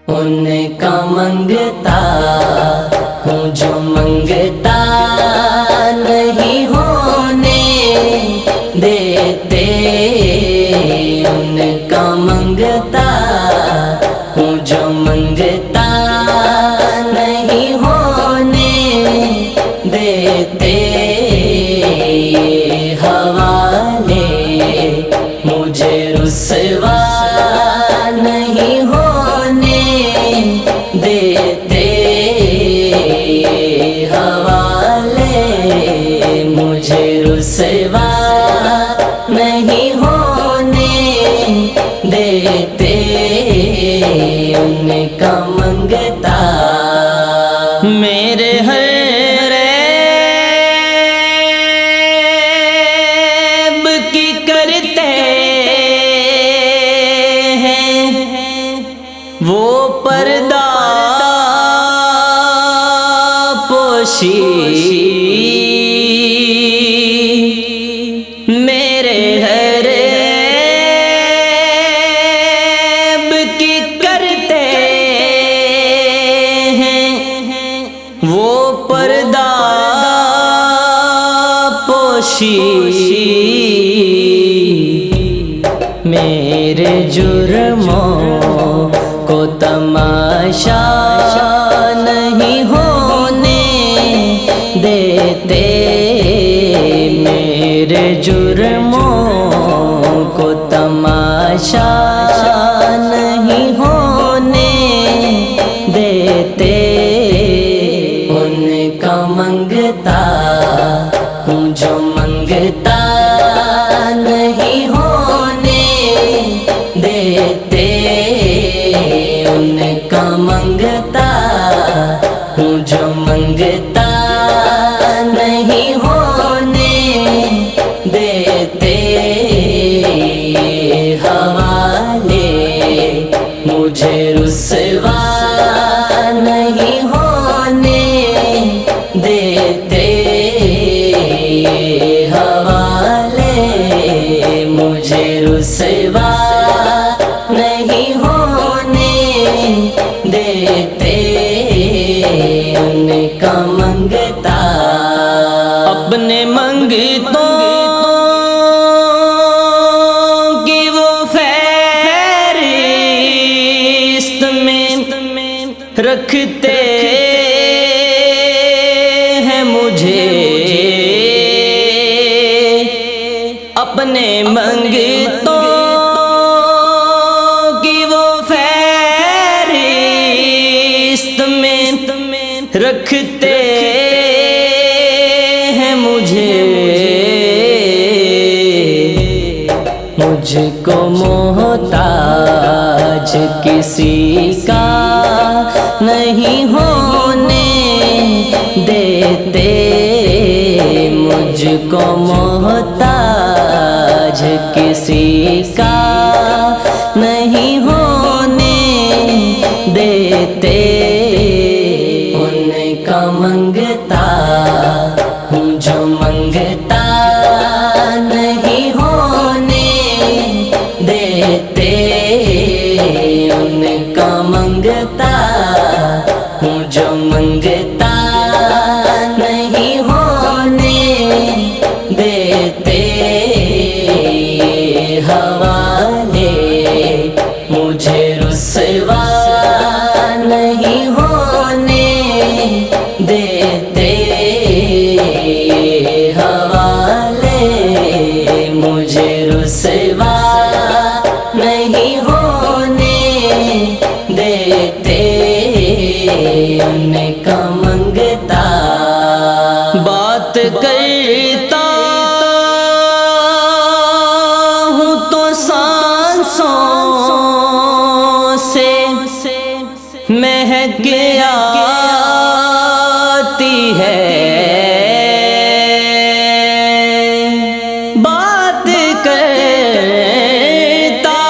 ان کا منگتا ہوں جو منگتا نہیں ہونے دیتے، ان کا منگتا ہوں جو منگتا نہیں ہونے دیتے، یہ حوالے مجھے رسوا نہیں ہونے دیتے، یہ حوالے مجھے رسوا نہیں ہونے دیتے، ان کا منگتا میرے ہر ریب کی کرتے ہیں وہ پردہ پوشی، میرے ہر ریب کی کرتے ہیں وہ پردہ پوشی، میرے جرموں کو تماشا نہیں ہونے دیتے، میرے جرموں کو تماشا نہیں ہونے دیتے، ان کا منگتا ہوں جو منگتا نہیں ہونے دیتے، ان کا منگتا ہوں جو منگتا نہیں ہونے دیتے، یہ حوالے مجھے رسوا نہیں ہونے دیتے، یہ حوالے مجھے رسوا نہیں ہونے دیتے، ان کا منگتا اپنے منگتوں کی وہ فہرست میں رکھتے ہیں مجھے، اپنے منگتوں کی وہ فہرست میں رکھتے ہیں مجھے، مجھ کو محتاج کسی کا نہیں ہونے دیتے، مجھ کو محتاج کسی کا نہیں ہونے دیتے، ان کا منگتا ہوں جو منگتا نہیں ہونے دیتے، ان کا منگتا ہوں جو منگتا نہیں ہونے دیتے، یہ حوالے مجھے رسوا نہیں ہونے دیتے، یہ حوالے مجھے رسوا نہیں ہونے دیتے، ان کا منگتا بات کرتا ہوں تو سانسوں سے مہک آتی ہے، بات کرتا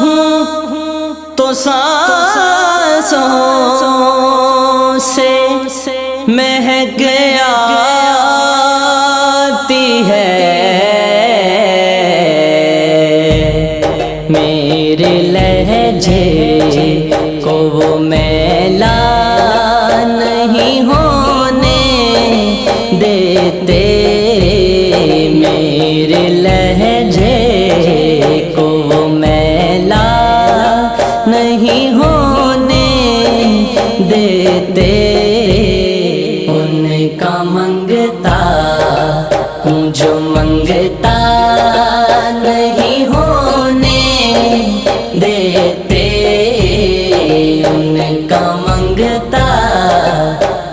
ہوں تو سانسوں سے مہک آتی ہے، میرے لہجے کو وہ میلا نہیں ہونے دیتے، میرے لہجے کو وہ میلا نہیں ہونے دیتے، ان کا منگتا ہوں جو منگتا نہیں ہونے دیتے، ان کا منگتا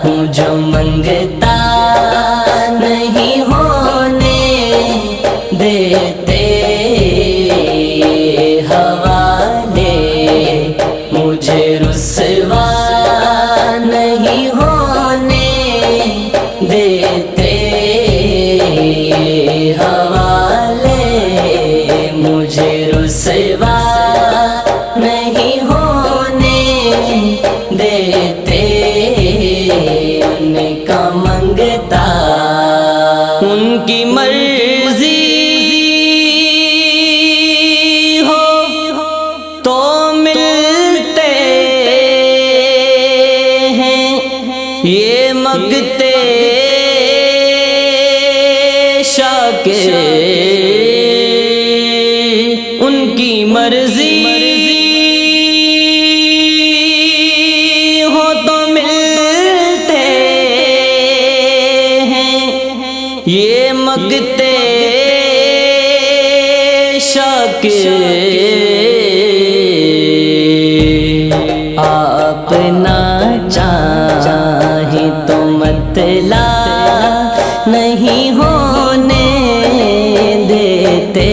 ہوں جو منگتا نہیں ہونے دیتے، حوالے مجھے رسوا نہیں ہونے دیتے، حوالے مجھے رسوا نہیں ہونے دیتے، ان کا منگتا ان کی مرضی ہو تو ملتے ہیں، یہ مانگتے شاکر، ان کی مرضی ہو تو ملتے ہیں، یہ مانگتے شاکر، آپ نہ چاہیں تو مطلع نہیں ہونے دیتے،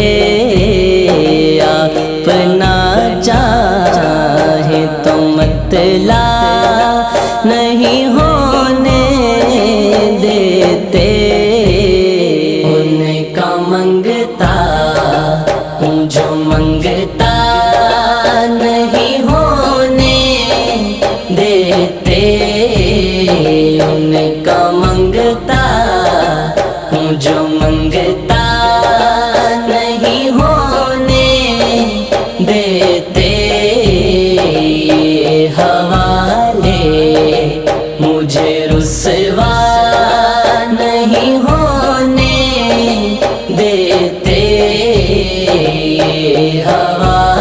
آپ نہ چاہیں تو مطلع نہیں ہونے دیتے، ان کا منگتا ہوں جو منگتا نہیں ہونے دیتے، ان کا منگتا ہوں جو منگتا نہیں ہونے دیتے، حوالے مجھے رسوا نہیں ہونے دیتے، حوالے